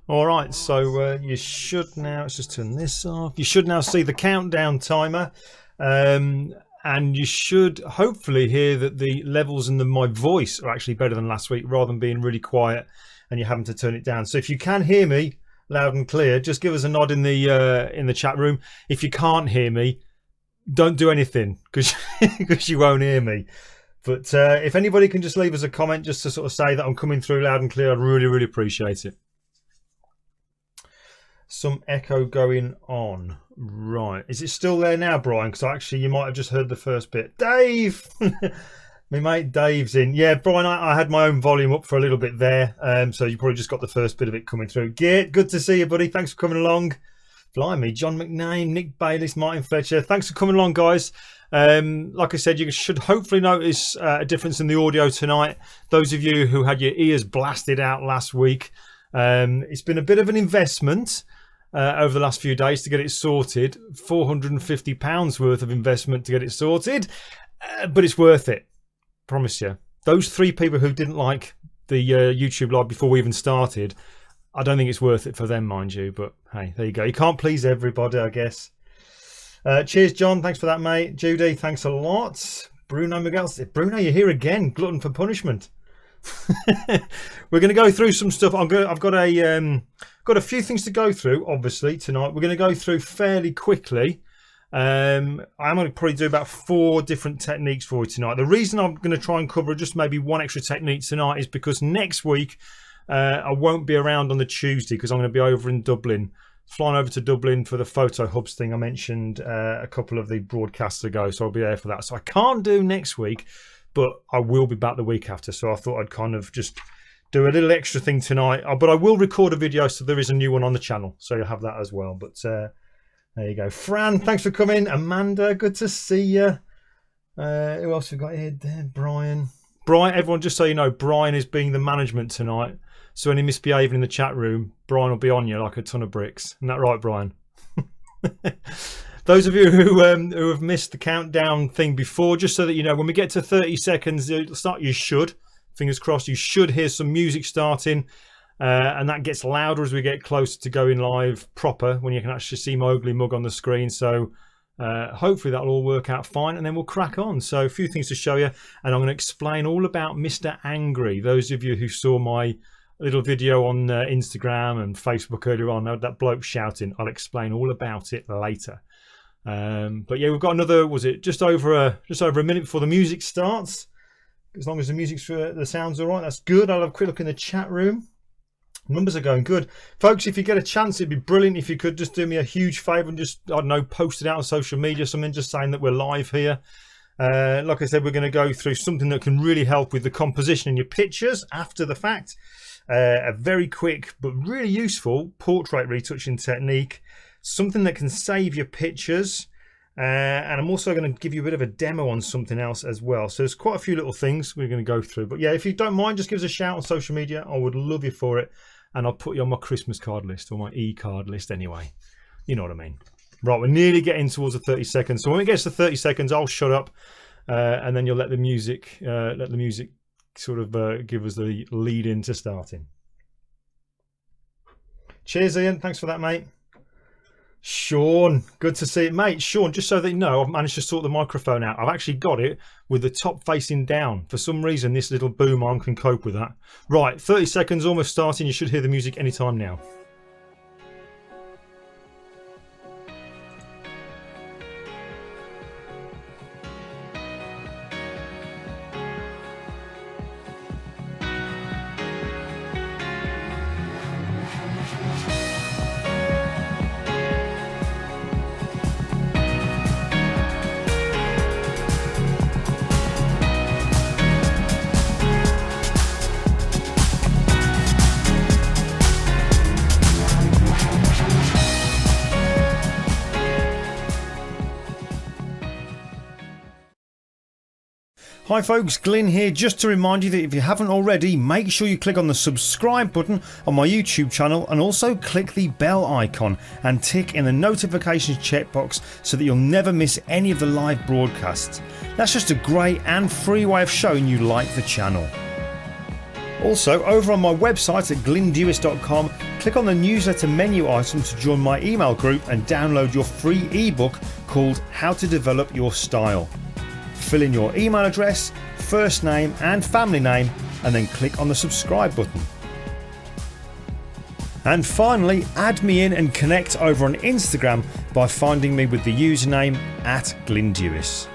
All right, so you should now, let's just turn this off. You should now see the countdown timer. And you should hopefully hear that the levels and my voice are actually better than last week rather than being really quiet and you're having to turn it down. So if you can hear me loud and clear, just give us a nod in the chat room. If you can't hear me, don't do anything because you won't hear me. But if anybody can just leave us a comment just to sort of say that I'm coming through loud and clear, I'd really, really appreciate it. Some echo going on. Right. Is it still there now, Brian? Because actually you might have just heard the first bit. Dave! My mate Dave's in. Yeah, Brian, I had my own volume up for a little bit there. So you probably just got the first bit of it coming through. Git, good to see you, buddy. Thanks for coming along. Blimey, John McName, Nick Bayliss, Martin Fletcher. Thanks for coming along, guys. Like I said, you should hopefully notice a difference in the audio tonight. Those of you who had your ears blasted out last week, it's been a bit of an investment over the last few days to get it sorted. £450 worth of investment to get it sorted, but it's worth it. Promise you. Those 3 people who didn't like the YouTube live before we even started, I don't think it's worth it for them, mind you. But hey, there you go. You can't please everybody, I guess. Cheers, John. Thanks for that, mate. Judy, thanks a lot. Bruno Miguel. Bruno, you're here again. Glutton for punishment. We're going to go through some stuff. I've got a few things to go through, obviously, tonight. We're going to go through fairly quickly. I'm going to probably do about 4 different techniques for you tonight. The reason I'm going to try and cover just maybe one extra technique tonight is because next week I won't be around on the Tuesday because I'm going to be over in Dublin, flying over to Dublin for the Photo Hubs thing I mentioned a couple of the broadcasts ago. So I'll be there for that. So I can't do next week, but I will be back the week after. So I thought I'd kind of just do a little extra thing tonight. But I will record a video, so there is a new one on the channel. So you'll have that as well. But there you go. Fran, thanks for coming. Amanda, good to see you. Who else we got here? Brian. Everyone, just so you know, Brian is being the management tonight. So any misbehaving in the chat room, Brian will be on you like a ton of bricks. Isn't that right, Brian? Those of you who have missed the countdown thing before, just so that you know, when we get to 30 seconds, you should, fingers crossed, you should hear some music starting. And that gets louder as we get closer to going live proper, when you can actually see my ugly mug on the screen. So hopefully that'll all work out fine, and then we'll crack on. So a few things to show you, and I'm going to explain all about Mr. Angry. Those of you who saw my little video on Instagram and Facebook earlier on, that bloke shouting, I'll explain all about it later. But yeah, we've got another, was it just over a minute before the music starts? As long as the sound's all right, that's good. I'll have a quick look in the chat room. Numbers are going good, folks. If you get a chance, it'd be brilliant if you could just do me a huge favor and just, I don't know, post it out on social media, something just saying that we're live here. Like I said, we're going to go through something that can really help with the composition in your pictures after the fact. A very quick but really useful portrait retouching technique, something that can save your pictures. And I'm also going to give you a bit of a demo on something else as well. So there's quite a few little things we're going to go through. But yeah, if you don't mind, just give us a shout on social media. I would love you for it. And I'll put you on my Christmas card list, or my e-card list anyway. You know what I mean. Right, we're nearly getting towards the 30 seconds. So when it gets to 30 seconds, I'll shut up. And then you'll let the music sort of give us the lead into starting. Cheers, Ian. Thanks for that, mate. Sean, good to see it, mate. Sean, just so that you know, I've managed to sort the microphone out. I've actually got it with the top facing down. For some reason, this little boom arm can cope with that. Right, 30 seconds, almost starting. You should hear the music anytime now. Hi folks, Glyn here. Just to remind you that if you haven't already, make sure you click on the subscribe button on my YouTube channel, and also click the bell icon and tick in the notifications checkbox so that you'll never miss any of the live broadcasts. That's just a great and free way of showing you like the channel. Also, over on my website at glyndewis.com, click on the newsletter menu item to join my email group and download your free ebook called How to Develop Your Style. Fill in your email address, first name and family name, and then click on the subscribe button. And finally, add me in and connect over on Instagram by finding me with the username at Glyn Dewis.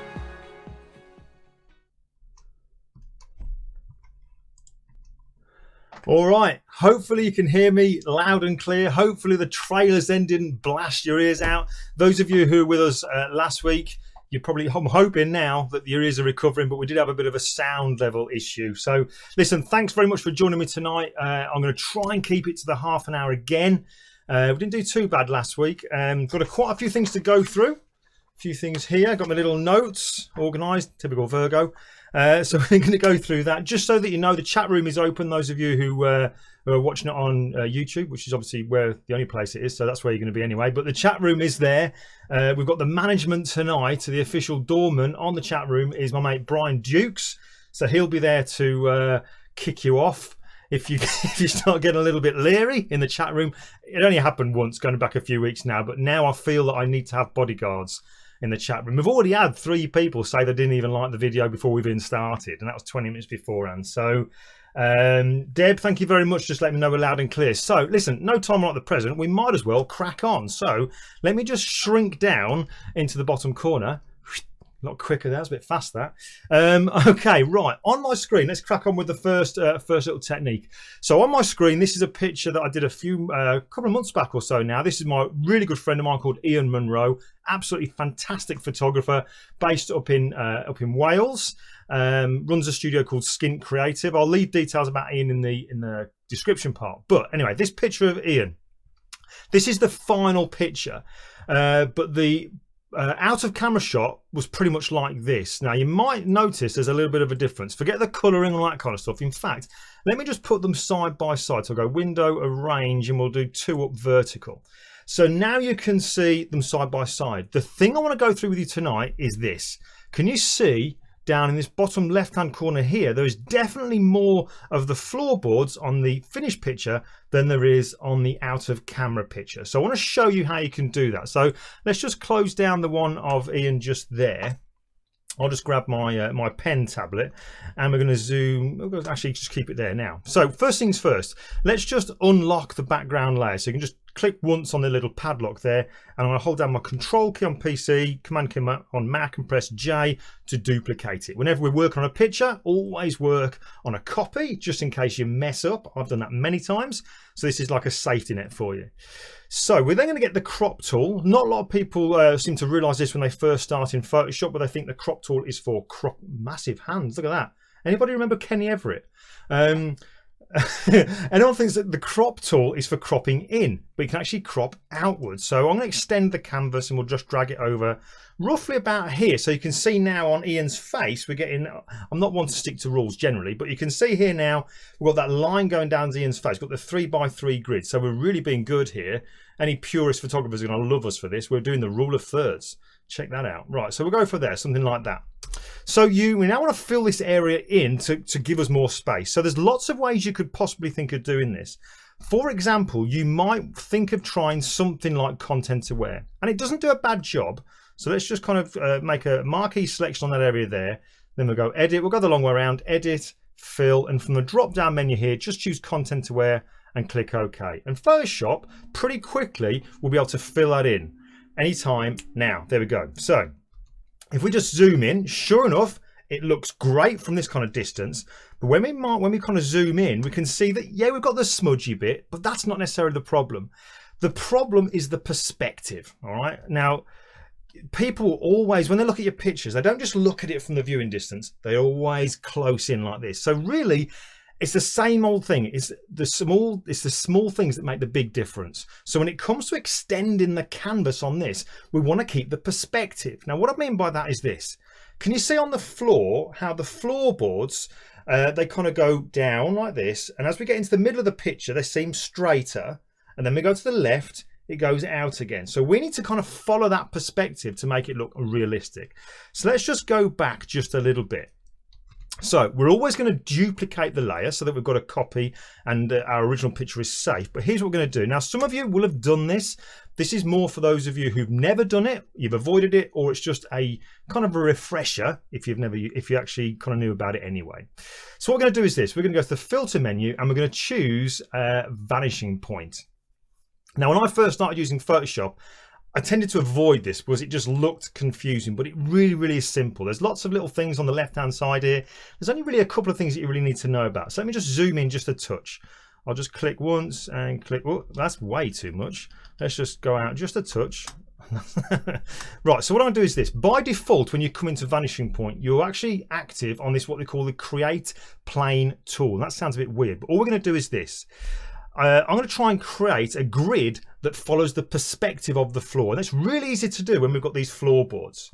Alright, hopefully you can hear me loud and clear. Hopefully the trailers then didn't blast your ears out. Those of you who were with us last week, I'm hoping now that your ears are recovering, but we did have a bit of a sound level issue. So listen, thanks very much for joining me tonight. I'm going to try and keep it to the half an hour again. We didn't do too bad last week. Got quite a few things to go through. A few things here. Got my little notes organised, typical Virgo. So we're going to go through that just so that you know the chat room is open. Those of you who are watching it on YouTube, which is obviously where the only place it is, so that's where you're going to be anyway. But the chat room is there. We've got the management tonight. The official doorman on the chat room is my mate Brian Dukes, so he'll be there to kick you off if you start getting a little bit leery in the chat room. It only happened once, going back a few weeks now, but now I feel that I need to have bodyguards in the chat room. We've already had 3 people say they didn't even like the video before we've even started, and that was 20 minutes beforehand. So Deb, thank you very much. Just let me know we're loud and clear. So listen, no time like the present, we might as well crack on. So let me just shrink down into the bottom corner. A lot quicker, that was a bit fast, that. Okay, right, on my screen, let's crack on with the first little technique. So on my screen, this is a picture that I did a couple of months back or so now. This is my really good friend of mine called Ian Munro, absolutely fantastic photographer, based up in Wales. Runs a studio called Skint Creative. I'll leave details about Ian in the description part. But anyway, this picture of Ian, this is the final picture, but the out of camera shot was pretty much like this. Now you might notice there's a little bit of a difference. Forget the colouring and all that kind of stuff. In fact, let me just put them side by side. So I'll go window, arrange, and we'll do 2 up vertical. So now you can see them side by side. The thing I want to go through with you tonight is this. Can you see down in this bottom left hand corner here, there is definitely more of the floorboards on the finished picture than there is on the out of camera picture. So I want to show you how you can do that. So let's just close down the one of Ian just there. I'll just grab my my pen tablet and we're going to zoom. We'll actually just keep it there now. So first things first, let's just unlock the background layer. So you can just click once on the little padlock there, and I'm going to hold down my control key on PC, command key on Mac, and press J to duplicate it. Whenever we're working on a picture, always work on a copy just in case you mess up. I've done that many times, so this is like a safety net for you. So we're then going to get the crop tool. Not a lot of people seem to realize this when they first start in Photoshop, but they think the crop tool is for crop. Massive hands, look at that. Anybody remember Kenny Everett? Anyone thinks that the crop tool is for cropping in, but you can actually crop outwards. So I'm going to extend the canvas and we'll just drag it over roughly about here. So you can see now on Ian's face, we're getting, I'm not one to stick to rules generally, but you can see here now, we've got that line going down to Ian's face, we've got the 3x3 grid. So we're really being good here. Any purist photographers are going to love us for this. We're doing the rule of thirds. Check that out. Right, so we'll go for there, something like that. So we now want to fill this area in to give us more space. So there's lots of ways you could possibly think of doing this. For example, you might think of trying something like content aware, and it doesn't do a bad job. So let's just kind of make a marquee selection on that area there. Then we'll go edit. We'll go the long way around, edit, fill, and from the drop down menu here, just choose content aware and click OK. And Photoshop pretty quickly will be able to fill that in anytime now. There we go. So if we just zoom in, sure enough, it looks great from this kind of distance. But when we kind of zoom in, we can see that, yeah, we've got the smudgy bit, but that's not necessarily the problem. The problem is the perspective, all right? Now, people always, when they look at your pictures, they don't just look at it from the viewing distance. They always close in like this. So really, it's the same old thing. It's the small things that make the big difference. So when it comes to extending the canvas on this, we want to keep the perspective. Now, what I mean by that is this. Can you see on the floor how the floorboards, they kind of go down like this. And as we get into the middle of the picture, they seem straighter. And then we go to the left, it goes out again. So we need to kind of follow that perspective to make it look realistic. So let's just go back just a little bit. So we're always going to duplicate the layer so that we've got a copy and our original picture is safe. But here's what we're going to do. Now, some of you will have done this. This is more for those of you who've never done it, you've avoided it, or it's just a kind of a refresher if you actually kind of knew about it anyway. So what we're going to do is this. We're going to go to the filter menu and we're going to choose vanishing point. Now, when I first started using Photoshop, I tended to avoid this because it just looked confusing, but it really is simple. There's lots of little things on the left hand side here. There's only really a couple of things that you really need to know about. So let me just zoom in just a touch. I'll just click once and click. Oh, that's way too much. Let's just go out just a touch. Right, so what I'm going to do is this. By default, when you come into Vanishing Point, you're actually active on this, what we call the Create Plane tool. That sounds a bit weird, but all we're going to do is this. I'm going to try and create a grid that follows the perspective of the floor. And it's really easy to do when we've got these floorboards.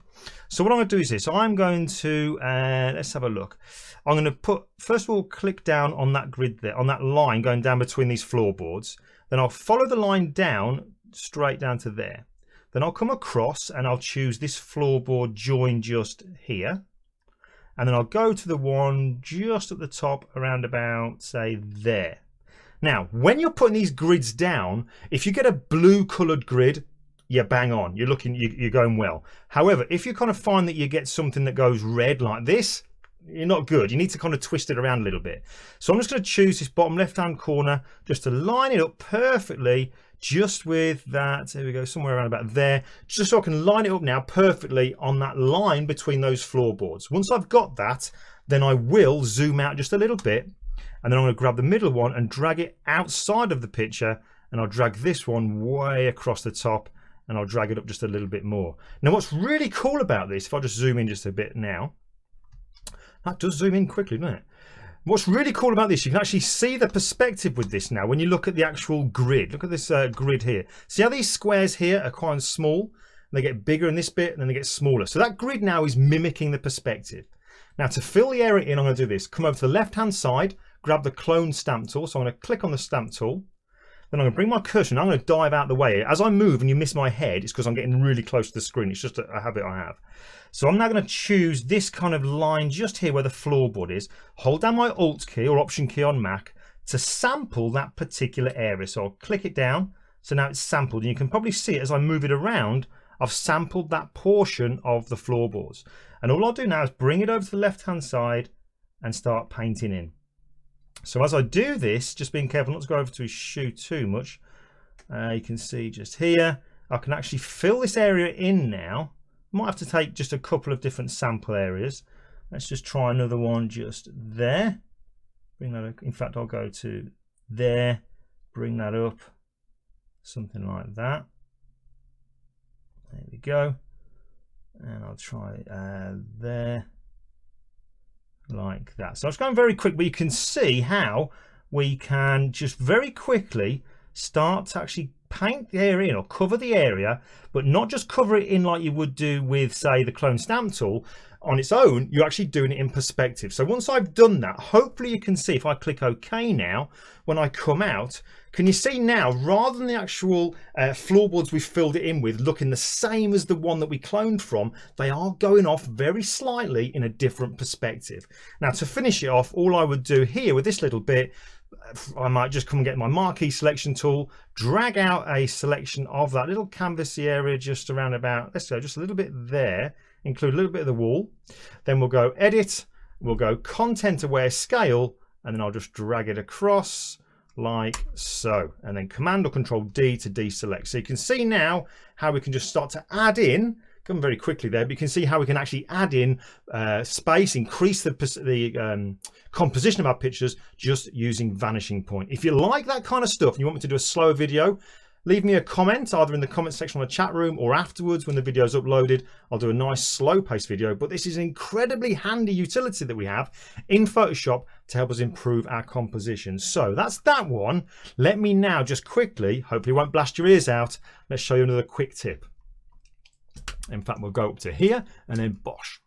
So what I'm going to do is this. I'm going to, let's have a look. I'm going to put, first of all, click down on that grid there, on that line going down between these floorboards. Then I'll follow the line down, straight down to there. Then I'll come across and I'll choose this floorboard join just here. And then I'll go to the one just at the top around about, say, there. Now, when you're putting these grids down, if you get a blue coloured grid, you're bang on. You're going well. However, if you kind of find that you get something that goes red like this, you're not good. You need to kind of twist it around a little bit. So I'm just going to choose this bottom left-hand corner just to line it up perfectly, just with that. There we go, somewhere around about there. Just so I can line it up now perfectly on that line between those floorboards. Once I've got that, then I will zoom out just a little bit. And then I'm going to grab the middle one and drag it outside of the picture, and I'll drag this one way across the top, and I'll drag it up just a little bit more. Now what's really cool about this, if I just zoom in just a bit now, that does zoom in quickly, doesn't it? What's really cool about this, you can actually see the perspective with this now when you look at the actual grid. Look at this grid here. See how these squares here are quite small? They get bigger in this bit and then they get smaller. So that grid now is mimicking the perspective. Now to fill the area in, I'm going to do this. Come over to the left hand side, grab the clone stamp tool. So I'm going to click on the stamp tool. Then I'm going to bring my cursor and I'm going to dive out the way. As I move and you miss my head, it's because I'm getting really close to the screen. It's just a habit I have. So I'm now going to choose this kind of line just here where the floorboard is. Hold down my Alt key or Option key on Mac to sample that particular area. So I'll click it down. So now it's sampled. And you can probably see it as I move it around. I've sampled that portion of the floorboards. And all I'll do now is bring it over to the left-hand side and start painting in. So as I do this, just being careful not to go over to his shoe too much, you can see just here, I can actually fill this area in now. Might have to take just a couple of different sample areas. Let's just try another one just there. Bring that up. In fact, I'll go to there, bring that up, something like that. There we go. And I'll try there. Like that. So I was going very quick, but you can see how we can just very quickly start to actually paint the area in or cover the area, but not just cover it in like you would do with, say, the clone stamp tool on its own. You're actually doing it in perspective. So once I've done that, hopefully you can see if I click OK now, when I come out, can you see now, rather than the actual floorboards we filled it in with looking the same as the one that we cloned from, they are going off very slightly in a different perspective. Now to finish it off, all I would do here with this little bit, I might just come and get my marquee selection tool, drag out a selection of that little canvasy area just around about, let's go just a little bit there, include a little bit of the wall. Then we'll go edit, we'll go content aware scale, and then I'll just drag it across like so, and then Command or Control D to deselect. So you can see now how we can just start to add in, come very quickly there, but you can see how we can actually add in space, increase the composition of our pictures just using Vanishing Point. If you like that kind of stuff and you want me to do a slower video, leave me a comment either in the comment section on the chat room or afterwards when the video is uploaded. I'll do a nice slow paced video, but this is an incredibly handy utility that we have in Photoshop to help us improve our composition. So that's that one. Let me now just quickly, hopefully it won't blast your ears out, let's show you another quick tip. In fact, we'll go up to here and then bosh.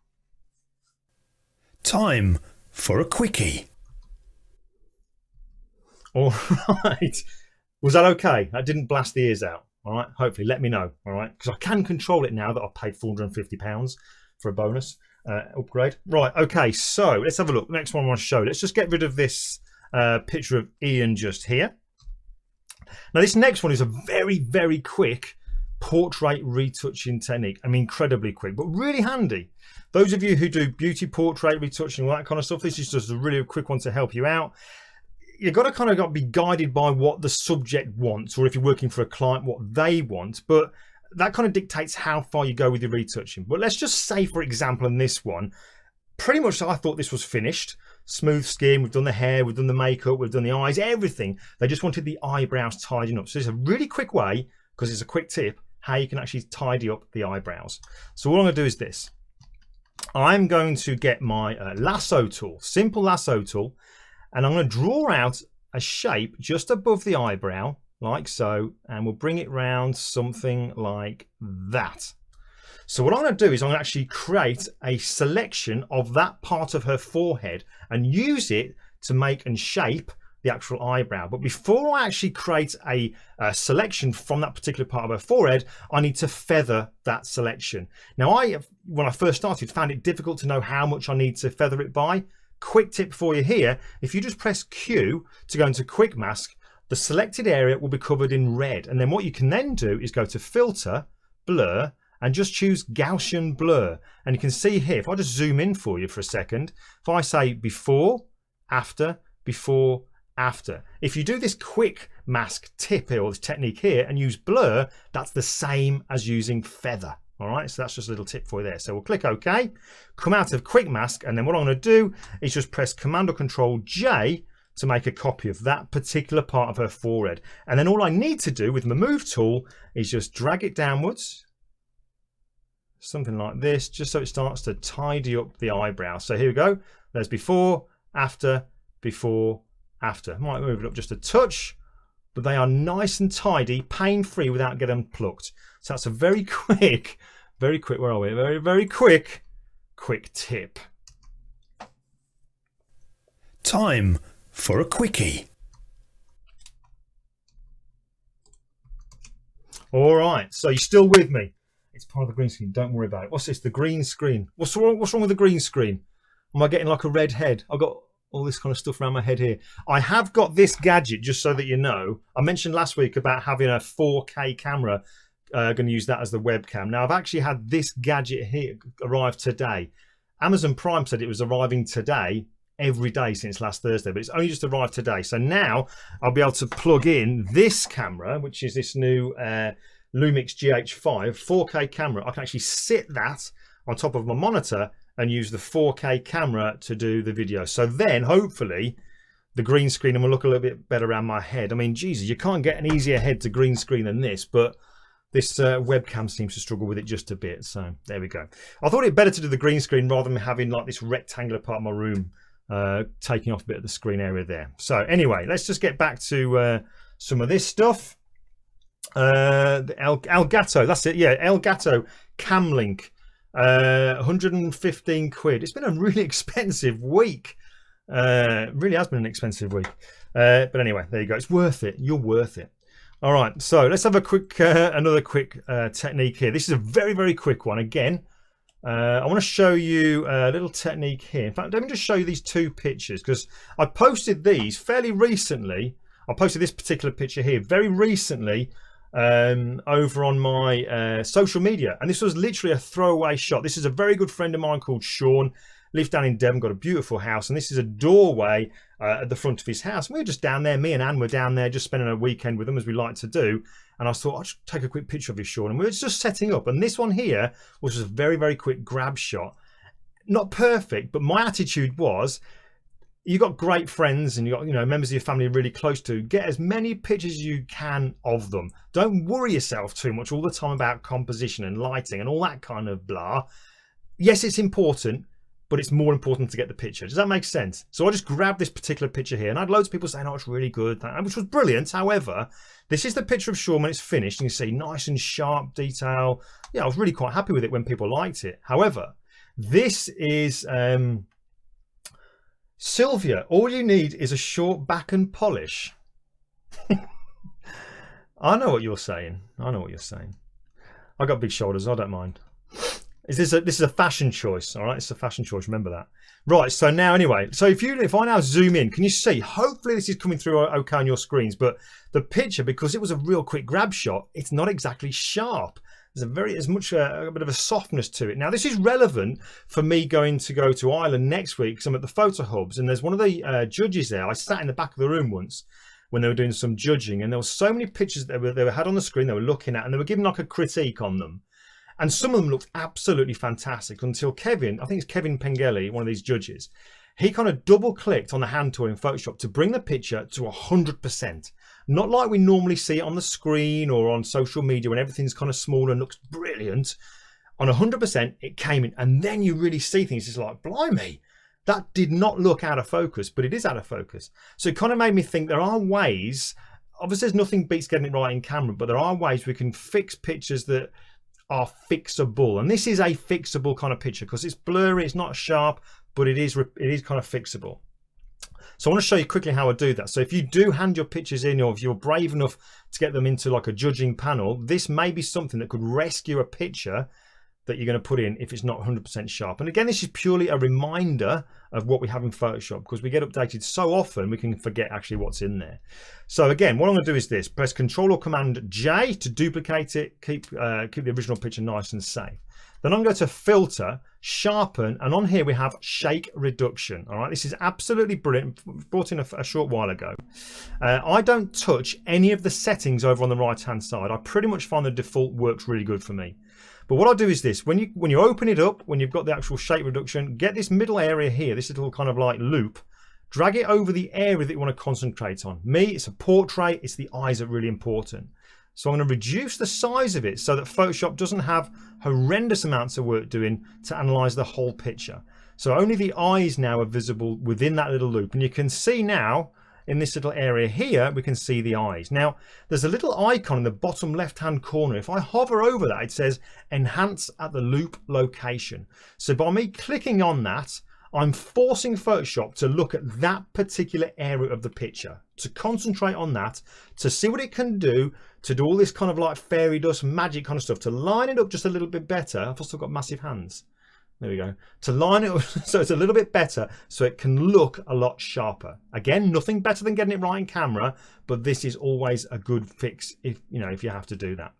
Time for a quickie. All right. Was that okay? That didn't blast the ears out. All right. Hopefully, let me know. All right. Because I can control it now that I've paid £450 for a bonus. upgrade. Right, okay, so let's have a look. Next one I want to show. Let's just get rid of this picture of Ian just here. Now this next one is a very, very quick portrait retouching technique. I mean, incredibly quick, but really handy. Those of you who do beauty portrait retouching, all that kind of stuff, this is just a really quick one to help you out. You've got to kind of be guided by what the subject wants, or if you're working for a client, what they want. But that kind of dictates how far you go with your retouching. But let's just say, for example, in this one, pretty much I thought this was finished. Smooth skin, we've done the hair, we've done the makeup, we've done the eyes, everything. They just wanted the eyebrows tidying up. So it's a really quick way, because it's a quick tip, how you can actually tidy up the eyebrows. So what I'm going to do is this. I'm going to get my lasso tool, simple lasso tool, and I'm going to draw out a shape just above the eyebrow, like so, and we'll bring it round something like that. So what I'm going to do is I'm going to actually create a selection of that part of her forehead and use it to make and shape the actual eyebrow. But before I actually create a selection from that particular part of her forehead, I need to feather that selection. Now, when I first started, found it difficult to know how much I need to feather it by. Quick tip for you here, if you just press Q to go into quick mask, the selected area will be covered in red. And then what you can then do is go to filter, blur, and just choose Gaussian blur. And you can see here, if I just zoom in for you for a second, if I say before, after, before, after. If you do this quick mask tip here, or this technique here, and use blur, that's the same as using feather. All right, so that's just a little tip for you there. So we'll click OK, come out of quick mask, and then what I'm going to do is just press Command or Control J to make a copy of that particular part of her forehead. And then all I need to do with my move tool is just drag it downwards, something like this, just so it starts to tidy up the eyebrow. So here we go. There's before, after, before, after. Might move it up just a touch, but they are nice and tidy, pain-free without getting plucked. So that's a very quick, where are we? Very quick tip. Time for a quickie. All right, so you're still with me. It's part of the green screen. Don't worry about it. What's this? The green screen. What's wrong with the green screen? Am I getting like a red head? I've got all this kind of stuff around my head here. I have got this gadget, just so that you know. I mentioned last week about having a 4K camera. Going to use that as the webcam. Now, I've actually had this gadget here arrive today. Amazon Prime said it was arriving today, every day since last Thursday, but it's only just arrived today. So now I'll be able to plug in this camera, which is this new Lumix GH5 4K camera. I can actually sit that on top of my monitor and use the 4K camera to do the video. So then hopefully the green screen will look a little bit better around my head. I mean, Jesus, you can't get an easier head to green screen than this, but this webcam seems to struggle with it just a bit. So there we go. I thought it better to do the green screen rather than having like this rectangular part of my room taking off a bit of the screen area there. So anyway, let's just get back to some of this stuff. The Elgato, that's it. Yeah, Elgato Cam Link, 115 quid. It's been a really expensive week. Really has been an expensive week. But anyway, there you go. It's worth it. You're worth it. All right, so let's have a quick, another quick technique here. This is a very quick one. Again, I want to show you a little technique here. In fact, let me just show you these two pictures, because I posted these fairly recently. I posted this particular picture here very recently over on my social media, and this was literally a throwaway shot. This is a very good friend of mine called Sean. Lives down in Devon, got a beautiful house, and this is a doorway at the front of his house. And we were just down there, me and Anne were down there just spending a weekend with them, as we like to do. And I thought I'd just take a quick picture of you, Sean. And we were just setting up, and this one here was just a very quick grab shot. Not perfect, but my attitude was, you got great friends and you got, you know, members of your family really close to, get as many pictures as you can of them. Don't worry yourself too much all the time about composition and lighting and all that kind of blah. Yes, it's important, but it's more important to get the picture. Does that make sense? So I just grabbed this particular picture here, and I had loads of people saying, oh, it's really good, which was brilliant. However, this is the picture of Sean when it's finished, and you see nice and sharp detail. Yeah, I was really quite happy with it when people liked it. However, this is Sylvia. All you need is a short back and polish. I know what you're saying. I know what you're saying. I got big shoulders. I don't mind. This is a fashion choice, all right? It's a fashion choice. Remember that. Right. So now, anyway, so if I now zoom in, can you see? Hopefully, this is coming through okay on your screens. But the picture, because it was a real quick grab shot, it's not exactly sharp. There's a bit of a softness to it. Now, this is relevant for me going to go to Ireland next week because I'm at the photo hubs, and there's one of the judges there. I sat in the back of the room once when they were doing some judging, and there were so many pictures that they had on the screen they were looking at, and they were giving like a critique on them. And some of them looked absolutely fantastic until Kevin, I think it's Kevin Pengelly, one of these judges, he kind of double clicked on the hand tool in Photoshop to bring the picture to 100%. Not like we normally see it on the screen or on social media when everything's kind of small and looks brilliant. On 100%, it came in, and then you really see things. It's like, blimey, that did not look out of focus, but it is out of focus. So it kind of made me think there are ways, obviously there's nothing beats getting it right in camera, but there are ways we can fix pictures that are fixable, and this is a fixable kind of picture because it's blurry, it's not sharp, but it is kind of fixable. So I want to show you quickly how I do that. So if you do hand your pictures in, or if you're brave enough to get them into like a judging panel, this may be something that could rescue a picture that you're going to put in if it's not 100% sharp. And again, this is purely a reminder of what we have in Photoshop, because we get updated so often we can forget actually what's in there. So again, what I'm going to do is this: press Control or Command J to duplicate it, keep the original picture nice and safe. Then I'm going to Filter, Sharpen, and on here we have Shake Reduction. All right, this is absolutely brilliant. Brought in a short while ago. I don't touch any of the settings over on the right hand side. I pretty much find the default works really good for me. But what I'll do is this: when you open it up, when you've got the actual shape reduction, get this middle area here, this little kind of like loop, drag it over the area that you want to concentrate on. Me, it's a portrait, it's the eyes that are really important. So I'm going to reduce the size of it so that Photoshop doesn't have horrendous amounts of work doing to analyze the whole picture. So only the eyes now are visible within that little loop. And you can see now in this little area here, we can see the eyes. Now, there's a little icon in the bottom left-hand corner. If I hover over that, it says Enhance at the Loop Location. So by me clicking on that, I'm forcing Photoshop to look at that particular area of the picture, to concentrate on that, to see what it can do, to do all this kind of like fairy dust magic kind of stuff, to line it up just a little bit better. I've also got massive hands. There we go. To line it up so it's a little bit better, so it can look a lot sharper. Again, nothing better than getting it right in camera, but this is always a good fix if you have to do that.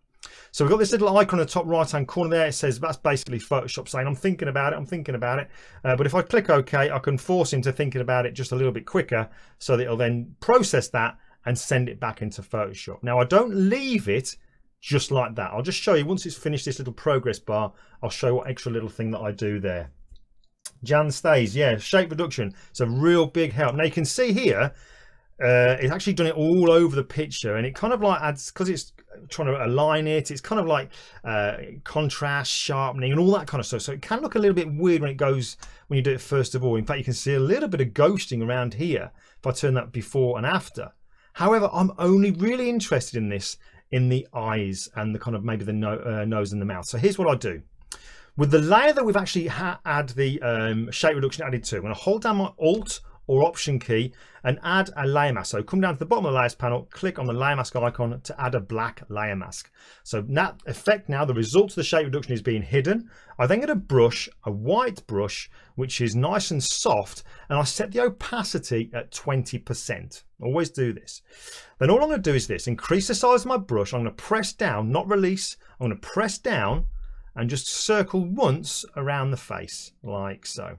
So we've got this little icon in the top right hand corner there. It says that's basically Photoshop saying I'm thinking about it. But if I click OK, I can force him to thinking about it just a little bit quicker, so that it'll then process that and send it back into Photoshop. Now I don't leave it just like that. I'll just show you once it's finished this little progress bar. I'll show you what extra little thing that I do there. Jan stays, yeah, shape reduction. It's a real big help. Now you can see here, it's actually done it all over the picture, and it kind of like adds, because it's trying to align it, it's kind of like contrast, sharpening, and all that kind of stuff. So it can look a little bit weird when you do it first of all. In fact, you can see a little bit of ghosting around here if I turn that before and after. However, I'm only really interested in this in the eyes and the kind of maybe the nose and the mouth. So here's what I do. With the layer that we've actually had the shape reduction added to, I'm going to hold down my Alt or Option key and add a layer mask. So come down to the bottom of the layers panel, click on the layer mask icon to add a black layer mask. So that effect, now the result of the shape reduction is being hidden. I then get a brush, a white brush, which is nice and soft, and I set the opacity at 20%. Always do this. Then all I'm going to do is this: increase the size of my brush. I'm going to press down, not release. I'm going to press down and just circle once around the face, like so.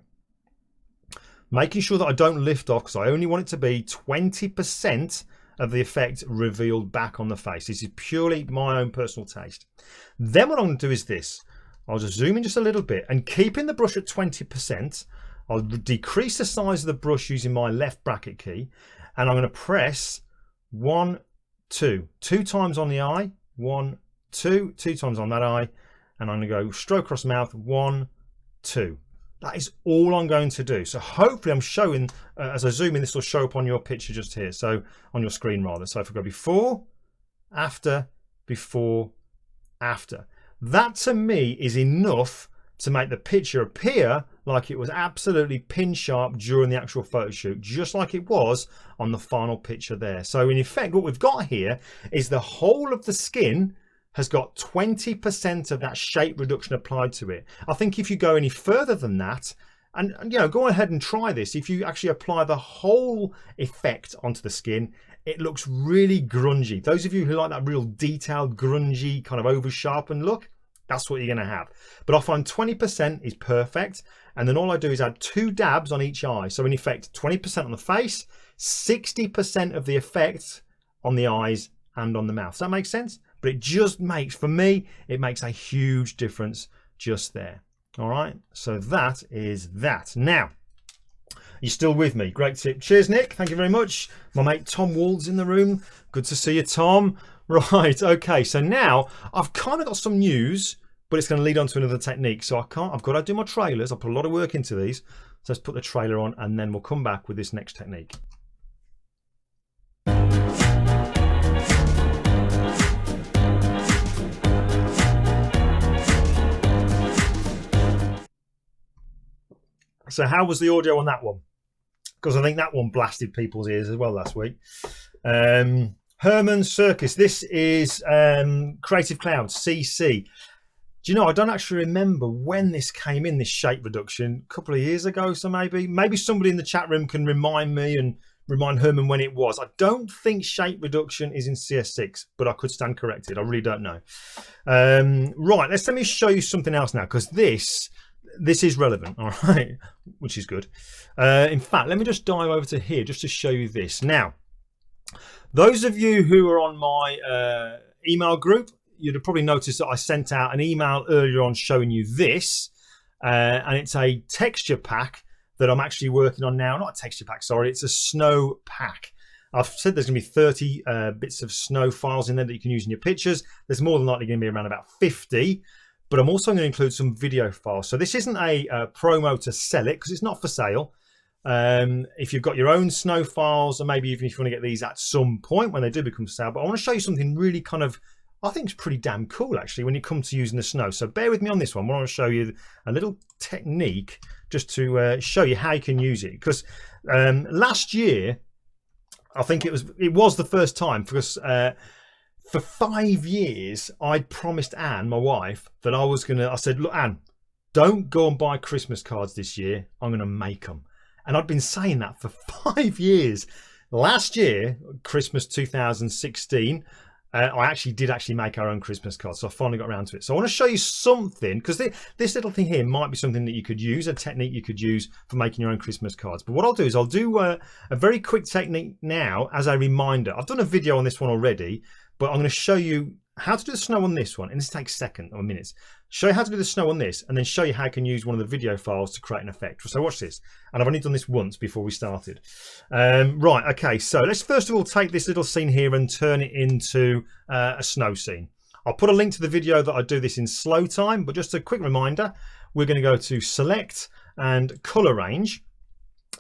Making sure that I don't lift off, because I only want it to be 20% of the effect revealed back on the face. This is purely my own personal taste. Then what I'm going to do is this: I'll just zoom in just a little bit, and keeping the brush at 20%, I'll decrease the size of the brush using my left bracket key, and I'm going to press 1, 2 times on the eye, 1, 2 times on that eye, and I'm going to go stroke across the mouth, 1, 2. That is all I'm going to do. So hopefully I'm showing, as I zoom in, this will show up on your picture just here. So on your screen rather. So if I go before, after, that to me is enough to make the picture appear like it was absolutely pin sharp during the actual photo shoot, just like it was on the final picture there. So in effect, what we've got here is the whole of the skin has got 20% of that shape reduction applied to it. I think if you go any further than that, and you know, go ahead and try this. If you actually apply the whole effect onto the skin, it looks really grungy. Those of you who like that real detailed, grungy, kind of over sharpened look, that's what you're going to have. But I find 20% is perfect. And then all I do is add 2 dabs on each eye. So in effect, 20% on the face, 60% of the effect on the eyes and on the mouth. Does that make sense? But it just makes, for me, it makes a huge difference just there. All right, so that is that. Now, you're still with me. Great tip. Cheers, Nick. Thank you very much. My mate Tom Wald's in the room. Good to see you, Tom. Right, okay, so now I've kind of got some news, but it's going to lead on to another technique. So I've got to do my trailers. I put a lot of work into these. So let's put the trailer on and then we'll come back with this next technique. So how was the audio on that one? Because I think that one blasted people's ears as well last week. Herman Circus. This is Creative Cloud CC. Do you know, I don't actually remember when this came in, this shape reduction, a couple of years ago. So maybe somebody in the chat room can remind me and remind Herman when it was. I don't think shape reduction is in CS6, but I could stand corrected. I really don't know. Right, let me show you something else now, because this is relevant, all right, which is good. In fact, let me just dive over to here just to show you this. Now, those of you who are on my email group, you'd have probably noticed that I sent out an email earlier on showing you this, and it's a texture pack that I'm actually working on now. Not a texture pack, sorry, it's a snow pack. I've said there's going to be 30 bits of snow files in there that you can use in your pictures. There's more than likely going to be around about 50. But I'm also going to include some video files. So this isn't a promo to sell it, because it's not for sale. If you've got your own snow files, or maybe even if you want to get these at some point when they do become for sale. But I want to show you something really kind of, I think it's pretty damn cool actually when you come to using the snow. So bear with me on this one. I want to show you a little technique just to show you how you can use it. Because last year, I think it was the first time, because for 5 years, I'd promised Anne, my wife, that I said, look, Anne, don't go and buy Christmas cards this year. I'm going to make them. And I'd been saying that for 5 years. Last year, Christmas 2016, I did make our own Christmas cards. So I finally got around to it. So I want to show you something, because this little thing here might be something that you could use, a technique you could use for making your own Christmas cards. But what I'll do is I'll do a very quick technique now as a reminder. I've done a video on this one already, but I'm going to show you how to do the snow on this one. And this takes seconds or minutes. Show you how to do the snow on this, and then show you how you can use one of the video files to create an effect. So watch this. And I've only done this once before we started. Right, okay, so let's first of all take this little scene here and turn it into a snow scene. I'll put a link to the video that I do this in slow time, but just a quick reminder, we're going to go to Select and Color Range.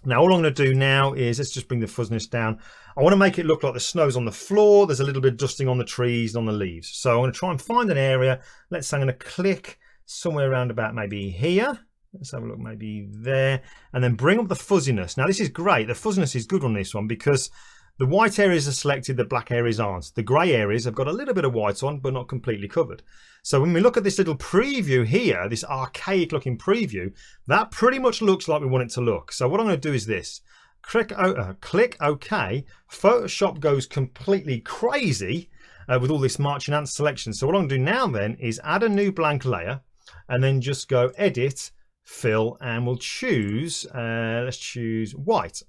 Now all I'm going to do now is, let's just bring the fuzziness down. I want to make it look like the snow's on the floor. There's a little bit of dusting on the trees and on the leaves. So I'm going to try and find an area. Let's say I'm going to click somewhere around about maybe here. Let's have a look, maybe there. And then bring up the fuzziness. Now this is great. The fuzziness is good on this one because the white areas are selected, the black areas aren't. The grey areas have got a little bit of white on, but not completely covered. So when we look at this little preview here, this archaic looking preview, that pretty much looks like we want it to look. So what I'm going to do is this. Click OK. Photoshop goes completely crazy with all this marching ant selection. So what I'm going to do now then is add a new blank layer and then just go Edit, Fill, and we'll choose, let's choose white.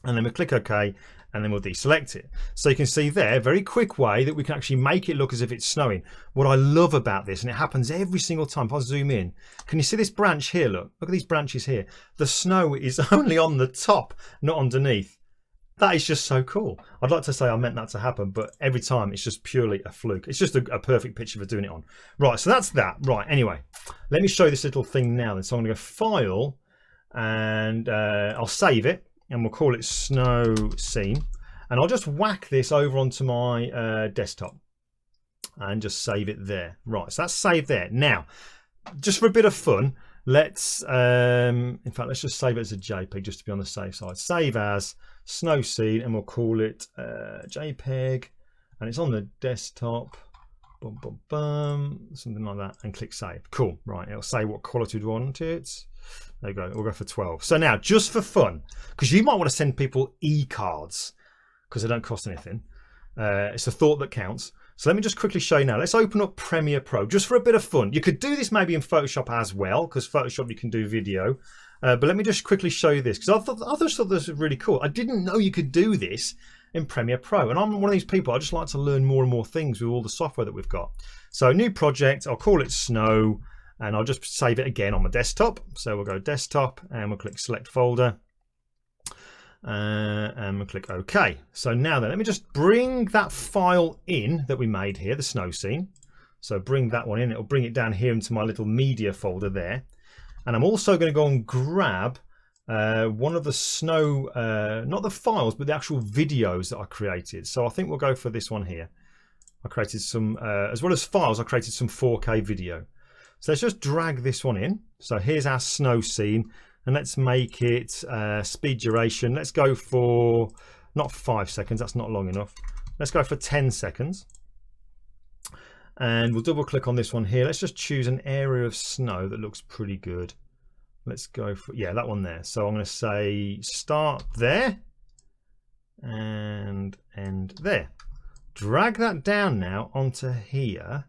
And then we'll click OK, and then we'll deselect it. So you can see there, very quick way that we can actually make it look as if it's snowing. What I love about this, and it happens every single time, if I zoom in, can you see this branch here? Look at these branches here. The snow is only on the top, not underneath. That is just so cool. I'd like to say I meant that to happen, but every time it's just purely a fluke. It's just a perfect picture for doing it on. Right, so that's that. Right, anyway, let me show you this little thing now. Then. So I'm going to go File, and I'll save it. And we'll call it Snow Scene, and I'll just whack this over onto my desktop and just save it there. Right, so that's saved there. Now, just for a bit of fun, let's in fact let's just save it as a JPEG just to be on the safe side. Save as Snow Scene, and we'll call it JPEG, and it's on the desktop. Boom, boom, boom, something like that, and click save. Cool. Right, it'll say what quality we want it. There you go. We'll go for 12. So now, just for fun, because you might want to send people e-cards because they don't cost anything. It's a thought that counts. So let me just quickly show you now. Let's open up Premiere Pro just for a bit of fun. You could do this maybe in Photoshop as well, because Photoshop you can do video. But let me just quickly show you this, because I just thought this was really cool. I didn't know you could do this in Premiere Pro, and I'm one of these people, I just like to learn more and more things with all the software that we've got. So new project, I'll call it Snow, and I'll just save it again on my desktop. So we'll go desktop and we'll click select folder, and we'll click OK. So now then, let me just bring that file in that we made here, the snow scene. So bring that one in, it'll bring it down here into my little media folder there. And I'm also going to go and grab one of the snow, not the files, but the actual videos that I created. So I think we'll go for this one here. I created some, as well as files, I created some 4K video. So let's just drag this one in. So here's our snow scene, and let's make it speed duration. Let's go for, not 5 seconds, that's not long enough. Let's go for 10 seconds. And we'll double click on this one here. Let's just choose an area of snow that looks pretty good. Let's go for, yeah, that one there. So I'm going to say start there and end there. Drag that down now onto here,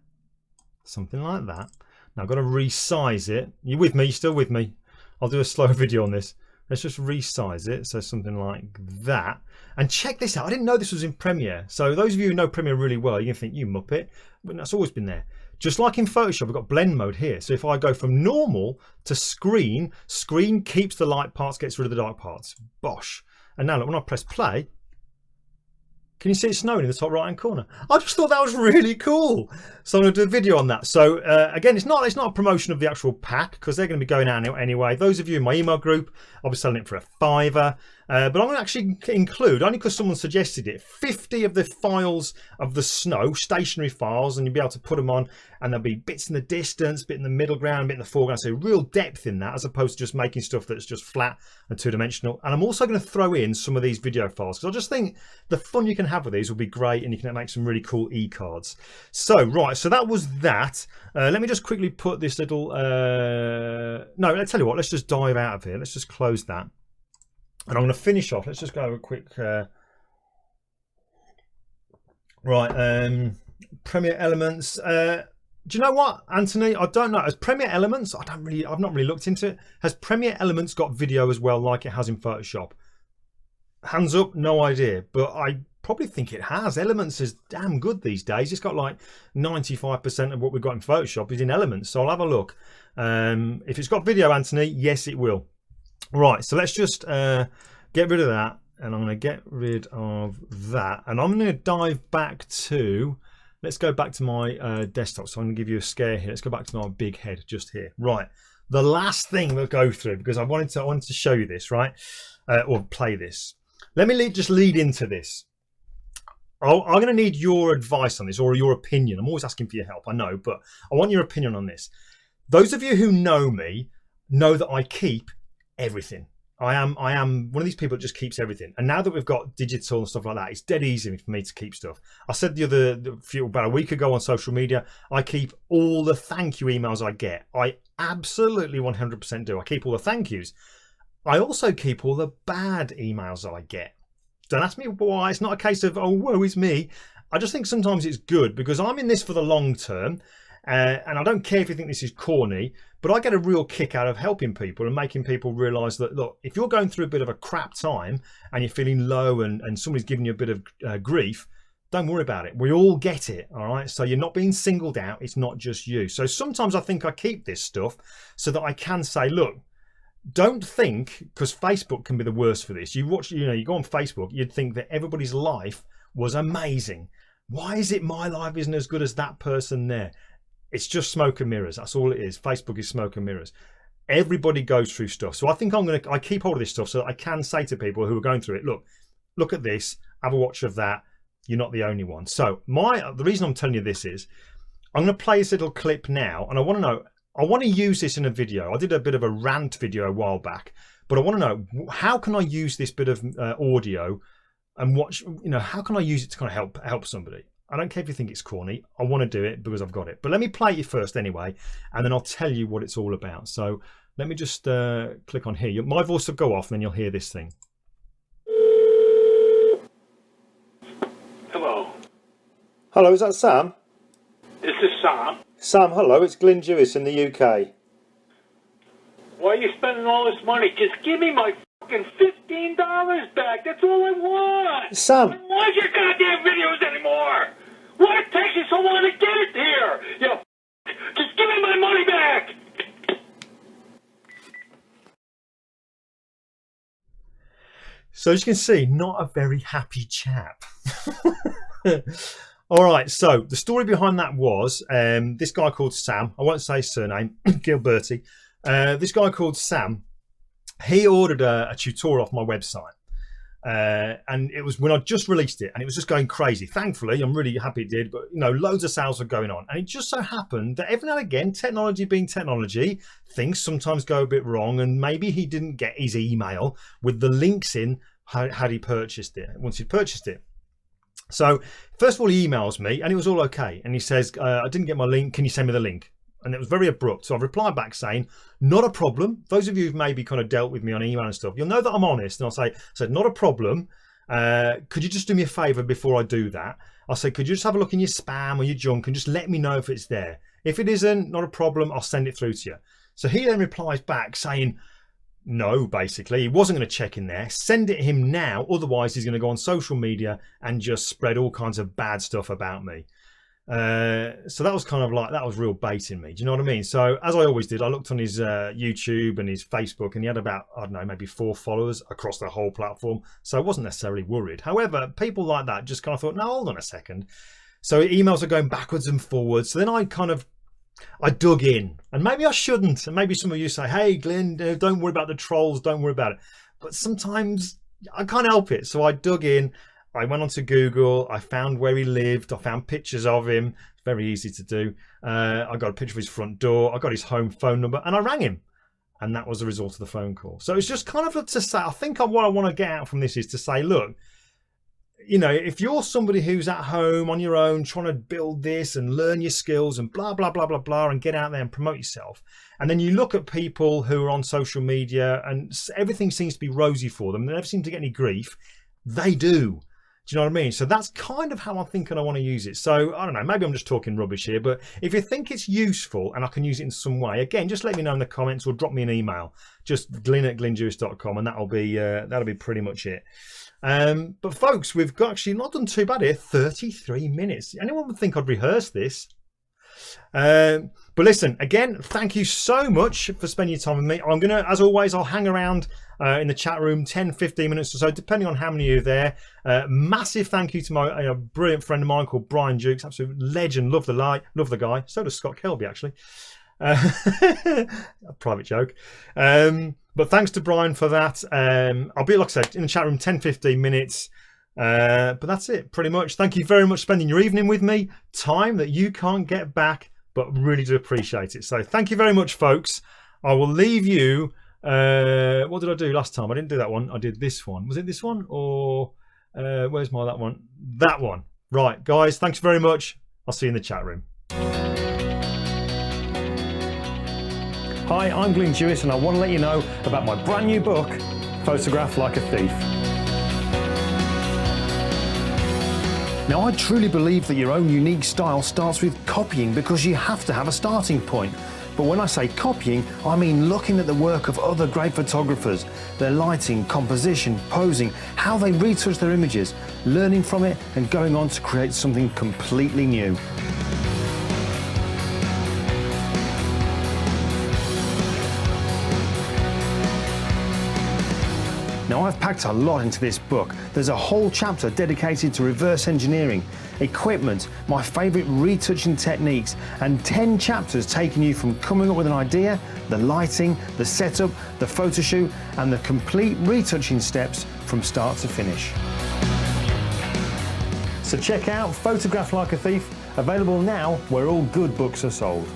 something like that. Now I've got to resize it. You with me? You still with me? I'll do a slow video on this. Let's just resize it, so something like that. And check this out. I didn't know this was in Premiere. So those of you who know Premiere really well, you can think, you muppet, but that's always been there. Just like in Photoshop, we've got blend mode here. So if I go from normal to screen, screen keeps the light parts, gets rid of the dark parts. Bosh. And now look, when I press play, can you see it snowing in the top right hand corner? I just thought that was really cool. So I'm going to do a video on that. So again, it's not a promotion of the actual pack, because they're going to be going out anyway. Those of you in my email group, I'll be selling it for £5. But I'm going to actually include, only because someone suggested it, 50 of the files of the snow, stationary files, and you'll be able to put them on, and there'll be bits in the distance, bit in the middle ground, bit in the foreground, so real depth in that, as opposed to just making stuff that's just flat and two-dimensional. And I'm also going to throw in some of these video files, because I just think the fun you can have with these will be great, and you can make some really cool e-cards. So, right, so that was that. Let me just quickly put this little, no, let's tell you what, let's just dive out of here. Let's just close that. And I'm going to finish off. Let's just go a quick Premiere Elements. Do you know what, Anthony? I don't know. Has Premiere Elements? I've not really looked into it. Has Premiere Elements got video as well, like it has in Photoshop? Hands up, no idea. But I probably think it has. Elements is damn good these days. It's got like 95% of what we've got in Photoshop is in Elements. So I'll have a look. If it's got video, Anthony, yes, it will. Right, so let's just get rid of that, and I'm going to get rid of that, and I'm going to dive back to, let's go back to my desktop. So I'm going to give you a scare here. Let's go back to my big head just here. Right, the last thing we'll go through, because I wanted to show you this, right, or play this. Let me just lead into this. I'm going to need your advice on this, or your opinion. I'm always asking for your help, I know, but I want your opinion on this. Those of you who know me know that I keep everything. I am one of these people that just keeps everything, and now that we've got digital and stuff like that, it's dead easy for me to keep stuff. I said about a week ago on social media, I keep all the thank you emails I get. I absolutely 100% do. I keep all the thank yous. I also keep all the bad emails I get. Don't ask me why. It's not a case of, oh, woe is me. I just think sometimes it's good, because I'm in this for the long term. And I don't care if you think this is corny, but I get a real kick out of helping people and making people realise that, look, if you're going through a bit of a crap time and you're feeling low and somebody's giving you a bit of grief, don't worry about it. We all get it, all right? So you're not being singled out. It's not just you. So sometimes I think I keep this stuff so that I can say, look, don't think, because Facebook can be the worst for this. You go on Facebook, you'd think that everybody's life was amazing. Why is it my life isn't as good as that person there? It's just smoke and mirrors. That's all it is. Facebook is smoke and mirrors. Everybody goes through stuff. So I think I keep hold of this stuff so that I can say to people who are going through it, look at this, have a watch of that. You're not the only one. So the reason I'm telling you this is I'm going to play this little clip now, and I want to use this in a video. I did a bit of a rant video a while back, but I want to know, how can I use this bit of audio and watch, how can I use it to kind of help somebody? I don't care if you think it's corny. I want to do it because I've got it. But let me play it first anyway, and then I'll tell you what it's all about. So let me just click on here. My voice will go off, and then you'll hear this thing. Hello. Hello, is that Sam? This is Sam. Sam, hello. It's Glyn Dewis in the UK. Why are you spending all this money? Just give me my fucking $15 back. That's all I want. Sam. I don't want your goddamn videos anymore. Why it takes you so long to get it here? You just give me my money back. So as you can see, not a very happy chap. All right, so the story behind that was this guy called Sam. I won't say his surname, Gilberti. This guy called Sam, he ordered a tutorial off my website. And it was when I just released it, and it was just going crazy. Thankfully, I'm really happy it did, but you know, loads of sales were going on. And it just so happened that every now and again, technology being technology, things sometimes go a bit wrong, and maybe he didn't get his email with the links in had he purchased it, once he'd purchased it. So first of all, he emails me, and it was all okay. And he says, I didn't get my link, can you send me the link? And it was very abrupt. So I've replied back saying, not a problem. Those of you who've maybe kind of dealt with me on email and stuff, you'll know that I'm honest. And I said, not a problem. Could you just do me a favor before I do that? I'll say, could you just have a look in your spam or your junk and just let me know if it's there? If it isn't, not a problem. I'll send it through to you. So he then replies back saying, no, basically, he wasn't going to check in there. Send it him now. Otherwise, he's going to go on social media and just spread all kinds of bad stuff about me. So that was kind of like, that was real baiting me. Do you know what I mean? So as I always did, I looked on his YouTube and his Facebook, and he had about, I don't know, maybe 4 followers across the whole platform. So I wasn't necessarily worried. However, people like that just kind of thought, no, hold on a second. So emails are going backwards and forwards. So then I dug in, and maybe I shouldn't. And maybe some of you say, hey, Glyn, don't worry about the trolls. Don't worry about it. But sometimes I can't help it. So I dug in. I went onto Google, I found where he lived, I found pictures of him. It's very easy to do. I got a picture of his front door, I got his home phone number, and I rang him. And that was the result of the phone call. So it's just kind of to say, I think what I want to get out from this is to say, look, you know, if you're somebody who's at home on your own trying to build this and learn your skills and blah, blah, blah, blah, blah, and get out there and promote yourself, and then you look at people who are on social media and everything seems to be rosy for them, they never seem to get any grief, they do. Do you know what I mean? So that's kind of how I'm thinking I want to use it. So I don't know, maybe I'm just talking rubbish here, but if you think it's useful and I can use it in some way, again, just let me know in the comments or drop me an email. Just glyn@glyndewis.com, and that'll be pretty much it. But folks, we've actually not done too bad here. 33 minutes. Anyone would think I'd rehearse this? But listen, again, thank you so much for spending your time with me. I'm gonna, as always, I'll hang around in the chat room 10-15 minutes or so, depending on how many of you are there. Massive thank you to my brilliant friend of mine called Brian Jukes, absolute legend. Love the guy. So does Scott Kelby, actually. A private joke. But thanks to Brian for that. I'll be, like I said, in the chat room 10-15 minutes. But that's it, pretty much. Thank you very much for spending your evening with me. Time that you can't get back, but really do appreciate it. So thank you very much, folks. I will leave you. What did I do last time? I didn't do that one. I did this one. Was it this one? Or where's that one? That one. Right, guys, thanks very much. I'll see you in the chat room. Hi, I'm Glyn Dewis, and I want to let you know about my brand new book, Photograph Like a Thief. Now, I truly believe that your own unique style starts with copying, because you have to have a starting point. But when I say copying, I mean looking at the work of other great photographers, their lighting, composition, posing, how they retouch their images, learning from it and going on to create something completely new. Now, I've packed a lot into this book. There's a whole chapter dedicated to reverse engineering, equipment, my favourite retouching techniques, and 10 chapters taking you from coming up with an idea, the lighting, the setup, the photo shoot, and the complete retouching steps from start to finish. So check out Photograph Like a Thief, available now where all good books are sold.